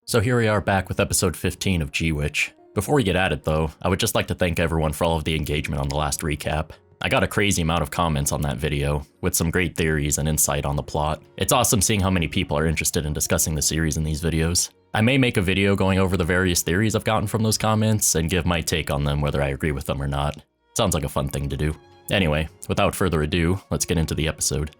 So here we are back with episode 15 of G-Witch. Before we get at it though, I would just like to thank everyone for all of the engagement on the last recap. I got a crazy amount of comments on that video, with some great theories and insight on the plot. It's awesome seeing how many people are interested in discussing the series in these videos. I may make a video going over the various theories I've gotten from those comments, and give my take on them whether I agree with them or not. Sounds like a fun thing to do. Anyway, without further ado, let's get into the episode.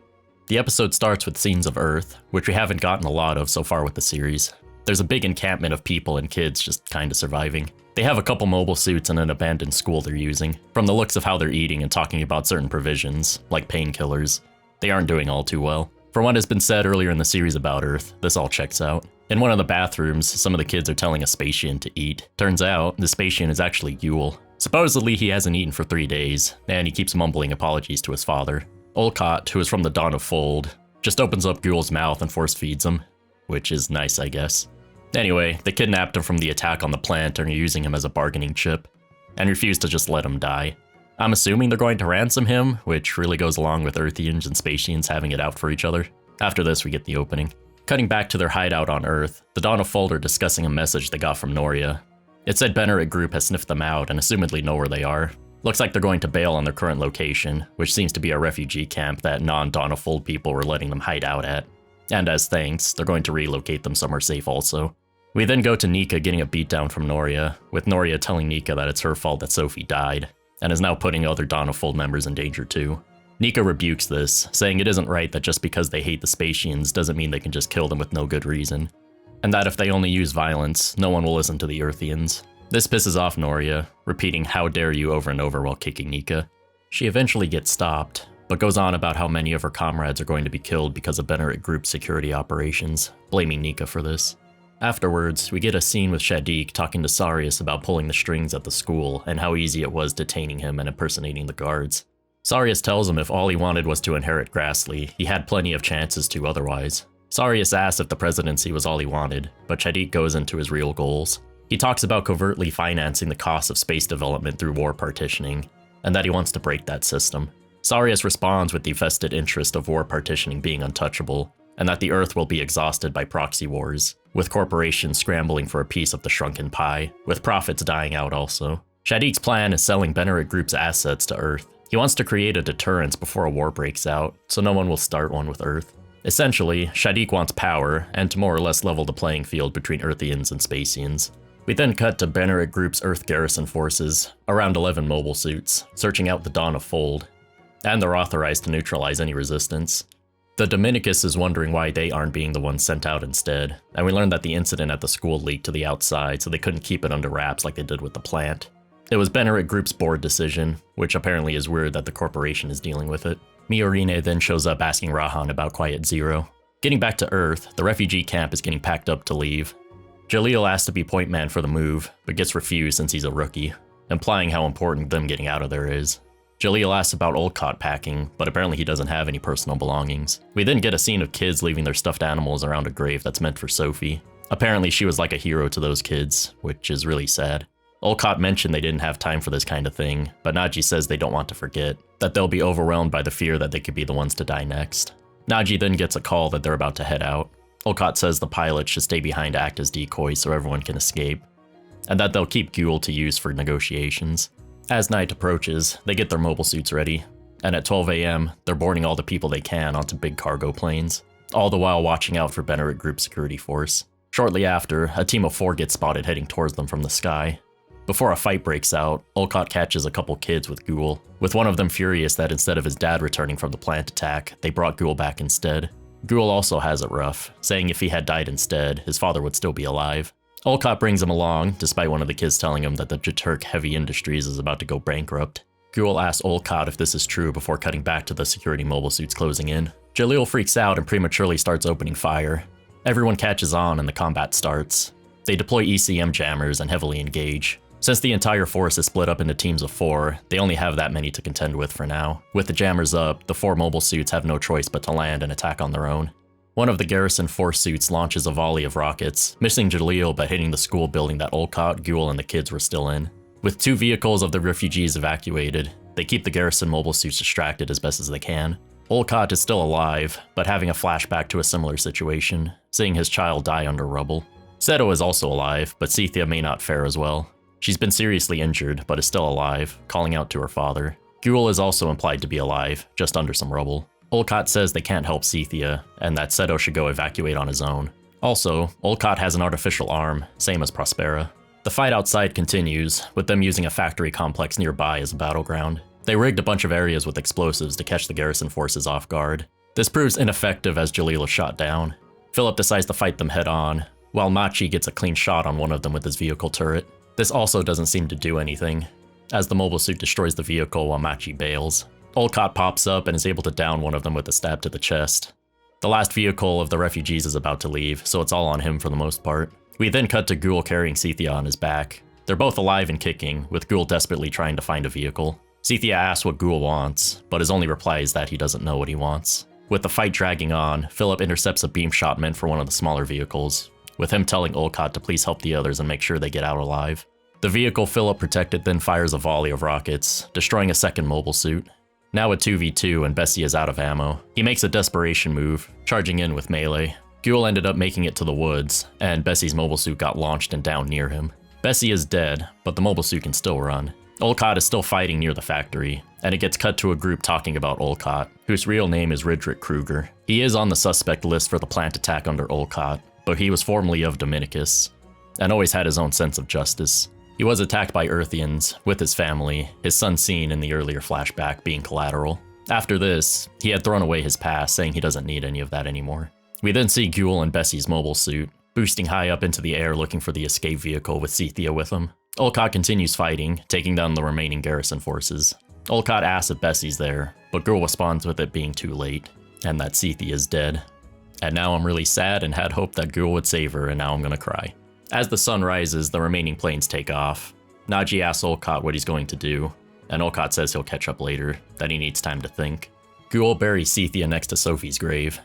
The episode starts with scenes of Earth, which we haven't gotten a lot of so far with the series. There's a big encampment of people and kids just kinda surviving. They have a couple mobile suits and an abandoned school they're using. From the looks of how they're eating and talking about certain provisions, like painkillers, they aren't doing all too well. From what has been said earlier in the series about Earth, this all checks out. In one of the bathrooms, some of the kids are telling a Spatian to eat. Turns out, the Spatian is actually Yule. Supposedly he hasn't eaten for 3 days, and he keeps mumbling apologies to his father. Olcott, who is from the Dawn of Fold, just opens up Yule's mouth and force feeds him, which is nice, I guess. Anyway, they kidnapped him from the attack on the plant and are using him as a bargaining chip, and refuse to just let him die. I'm assuming they're going to ransom him, which really goes along with Earthians and Spatians having it out for each other. After this, we get the opening. Cutting back to their hideout on Earth, the Dawn of Fold are discussing a message they got from Noria. It said Benneret Group has sniffed them out and assumedly know where they are. Looks like they're going to bail on their current location, which seems to be a refugee camp that non-Dawn of Fold people were letting them hide out at. And as thanks, they're going to relocate them somewhere safe also. We then go to Nika getting a beatdown from Noria, with Noria telling Nika that it's her fault that Sophie died, and is now putting other Dawn of Fold members in danger too. Nika rebukes this, saying it isn't right that just because they hate the Spatians doesn't mean they can just kill them with no good reason, and that if they only use violence, no one will listen to the Earthians. This pisses off Noria, repeating "how dare you" over and over while kicking Nika. She eventually gets stopped, but goes on about how many of her comrades are going to be killed because of Benneret Group's security operations, blaming Nika for this. Afterwards, we get a scene with Shadiq talking to Sarius about pulling the strings at the school and how easy it was detaining him and impersonating the guards. Sarius tells him if all he wanted was to inherit Grassley, he had plenty of chances to otherwise. Sarius asks if the presidency was all he wanted, but Shadiq goes into his real goals. He talks about covertly financing the cost of space development through war partitioning, and that he wants to break that system. Sarius responds with the vested interest of war partitioning being untouchable, and that the Earth will be exhausted by proxy wars, with corporations scrambling for a piece of the shrunken pie, with profits dying out also. Shadiq's plan is selling Benneret Group's assets to Earth. He wants to create a deterrence before a war breaks out, so no one will start one with Earth. Essentially, Shadiq wants power, and to more or less level the playing field between Earthians and Spatians. We then cut to Benneret Group's Earth garrison forces, around 11 mobile suits, searching out the Dawn of Fold, and they're authorized to neutralize any resistance. The Dominicus is wondering why they aren't being the ones sent out instead, and we learn that the incident at the school leaked to the outside, so they couldn't keep it under wraps like they did with the plant. It was Benneret Group's board decision, which apparently is weird that the corporation is dealing with it. Miorine then shows up asking Rahan about Quiet Zero. Getting back to Earth, the refugee camp is getting packed up to leave. Jalil asks to be point man for the move, but gets refused since he's a rookie, implying how important them getting out of there is. Jalil asks about Olcott packing, but apparently he doesn't have any personal belongings. We then get a scene of kids leaving their stuffed animals around a grave that's meant for Sophie. Apparently she was like a hero to those kids, which is really sad. Olcott mentioned they didn't have time for this kind of thing, but Naji says they don't want to forget, that they'll be overwhelmed by the fear that they could be the ones to die next. Naji then gets a call that they're about to head out. Olcott says the pilots should stay behind to act as decoys so everyone can escape, and that they'll keep Gule to use for negotiations. As night approaches, they get their mobile suits ready, and at 12 AM, they're boarding all the people they can onto big cargo planes, all the while watching out for Benneret Group security force. Shortly after, a team of 4 gets spotted heading towards them from the sky. Before a fight breaks out, Olcott catches a couple kids with Gule, with one of them furious that instead of his dad returning from the plant attack, they brought Gule back instead. Gule also has it rough, saying if he had died instead, his father would still be alive. Olcott brings him along, despite one of the kids telling him that the Jaturk Heavy Industries is about to go bankrupt. Gule asks Olcott if this is true before cutting back to the security mobile suits closing in. Jalil freaks out and prematurely starts opening fire. Everyone catches on and the combat starts. They deploy ECM jammers and heavily engage. Since the entire force is split up into teams of 4, they only have that many to contend with for now. With the jammers up, the 4 mobile suits have no choice but to land and attack on their own. One of the garrison force suits launches a volley of rockets, missing Jalil but hitting the school building that Olcott, Gule, and the kids were still in. With 2 vehicles of the refugees evacuated, they keep the garrison mobile suits distracted as best as they can. Olcott is still alive, but having a flashback to a similar situation, seeing his child die under rubble. Seto is also alive, but Cynthia may not fare as well. She's been seriously injured, but is still alive, calling out to her father. Ghoul is also implied to be alive, just under some rubble. Olcott says they can't help Cynthia, and that Seto should go evacuate on his own. Also, Olcott has an artificial arm, same as Prospera. The fight outside continues, with them using a factory complex nearby as a battleground. They rigged a bunch of areas with explosives to catch the garrison forces off guard. This proves ineffective as Jalil is shot down. Philip decides to fight them head on, while Machi gets a clean shot on one of them with his vehicle turret. This also doesn't seem to do anything, as the mobile suit destroys the vehicle while Machi bails. Olcott pops up and is able to down one of them with a stab to the chest. The last vehicle of the refugees is about to leave, so it's all on him for the most part. We then cut to Ghoul carrying Cynthia on his back. They're both alive and kicking, with Ghoul desperately trying to find a vehicle. Cynthia asks what Ghoul wants, but his only reply is that he doesn't know what he wants. With the fight dragging on, Philip intercepts a beam shot meant for one of the smaller vehicles, with him telling Olcott to please help the others and make sure they get out alive. The vehicle Philip protected then fires a volley of rockets, destroying a second mobile suit. Now at 2v2 and Bessie is out of ammo, he makes a desperation move, charging in with melee. Ghoul ended up making it to the woods, and Bessie's mobile suit got launched and down near him. Bessie is dead, but the mobile suit can still run. Olcott is still fighting near the factory, and it gets cut to a group talking about Olcott, whose real name is Ridrick Kruger. He is on the suspect list for the plant attack under Olcott, but he was formerly of Dominicus, and always had his own sense of justice. He was attacked by Earthians, with his family, his son seen in the earlier flashback being collateral. After this, he had thrown away his past, saying he doesn't need any of that anymore. We then see Ghoul in Bessie's mobile suit, boosting high up into the air looking for the escape vehicle with Cynthia with him. Olcott continues fighting, taking down the remaining garrison forces. Olcott asks if Bessie's there, but Ghoul responds with it being too late, and that Cynthia is dead. And now I'm really sad and had hoped that Ghoul would save her, and now I'm gonna cry. As the sun rises, the remaining planes take off. Naji asks Olcott what he's going to do, and Olcott says he'll catch up later, that he needs time to think. Ghoul buries Cynthia next to Sophie's grave.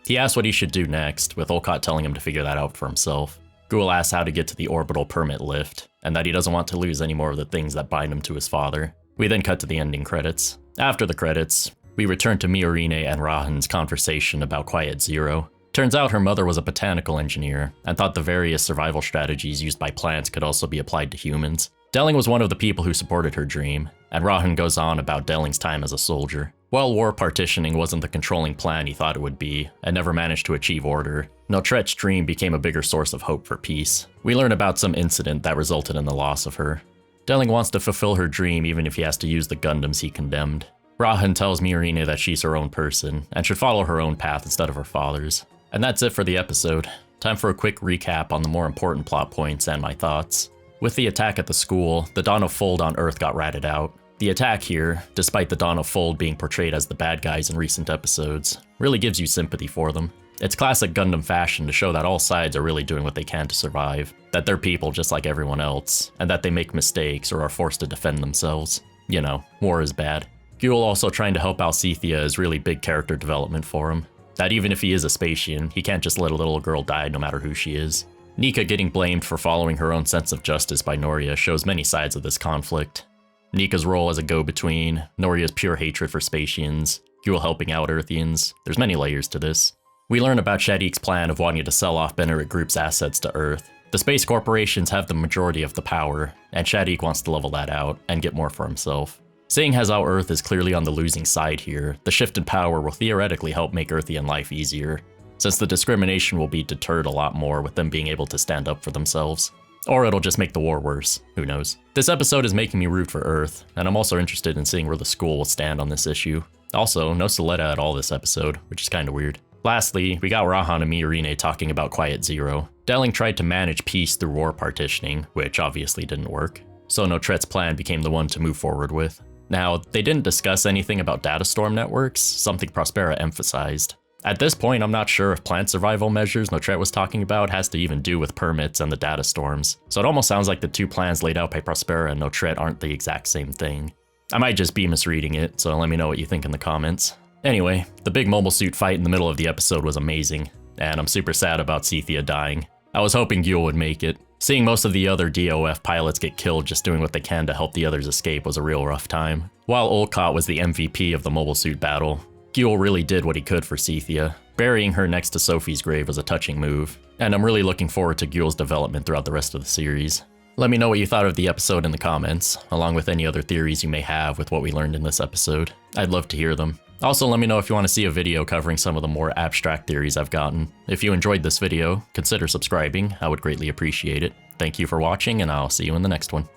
He asks what he should do next, with Olcott telling him to figure that out for himself. Ghoul asks how to get to the orbital permit lift, and that he doesn't want to lose any more of the things that bind him to his father. We then cut to the ending credits. After the credits, we return to Miorine and Rahan's conversation about Quiet Zero. Turns out her mother was a botanical engineer, and thought the various survival strategies used by plants could also be applied to humans. Delling was one of the people who supported her dream, and Rahan goes on about Delling's time as a soldier. While war partitioning wasn't the controlling plan he thought it would be, and never managed to achieve order, Notret's dream became a bigger source of hope for peace. We learn about some incident that resulted in the loss of her. Delling wants to fulfill her dream even if he has to use the Gundams he condemned. Rahan tells Miorine that she's her own person, and should follow her own path instead of her father's. And that's it for the episode. Time for a quick recap on the more important plot points and my thoughts. With the attack at the school, the Dawn of Fold on Earth got ratted out. The attack here, despite the Dawn of Fold being portrayed as the bad guys in recent episodes, really gives you sympathy for them. It's classic Gundam fashion to show that all sides are really doing what they can to survive, that they're people just like everyone else, and that they make mistakes or are forced to defend themselves. You know, war is bad. Ghoul also trying to help out Cynthia is really big character development for him. That even if he is a Spatian, he can't just let a little girl die no matter who she is. Nika getting blamed for following her own sense of justice by Noria shows many sides of this conflict. Nika's role as a go-between, Noria's pure hatred for Spatians, Ghoul helping out Earthians, there's many layers to this. We learn about Shadiq's plan of wanting to sell off Benerit Group's assets to Earth. The space corporations have the majority of the power, and Shadiq wants to level that out and get more for himself. Seeing as how Earth is clearly on the losing side here, the shift in power will theoretically help make Earthian life easier, since the discrimination will be deterred a lot more with them being able to stand up for themselves. Or it'll just make the war worse, who knows. This episode is making me root for Earth, and I'm also interested in seeing where the school will stand on this issue. Also, no Soletta at all this episode, which is kinda weird. Lastly, we got Rahan and Miorine talking about Quiet Zero. Delling tried to manage peace through war partitioning, which obviously didn't work, so Notret's plan became the one to move forward with. Now, they didn't discuss anything about data storm networks, something Prospera emphasized. At this point, I'm not sure if plant survival measures Notret was talking about has to even do with permits and the data storms, so it almost sounds like the two plans laid out by Prospera and Notret aren't the exact same thing. I might just be misreading it, so let me know what you think in the comments. Anyway, the big mobile suit fight in the middle of the episode was amazing, and I'm super sad about Cynthia dying. I was hoping Ghoul would make it. Seeing most of the other DOF pilots get killed just doing what they can to help the others escape was a real rough time. While Olcott was the MVP of the mobile suit battle, Guel really did what he could for Cethia. Burying her next to Sophie's grave was a touching move, and I'm really looking forward to Guel's development throughout the rest of the series. Let me know what you thought of the episode in the comments, along with any other theories you may have with what we learned in this episode. I'd love to hear them. Also, let me know if you want to see a video covering some of the more abstract theories I've gotten. If you enjoyed this video, consider subscribing, I would greatly appreciate it. Thank you for watching, and I'll see you in the next one.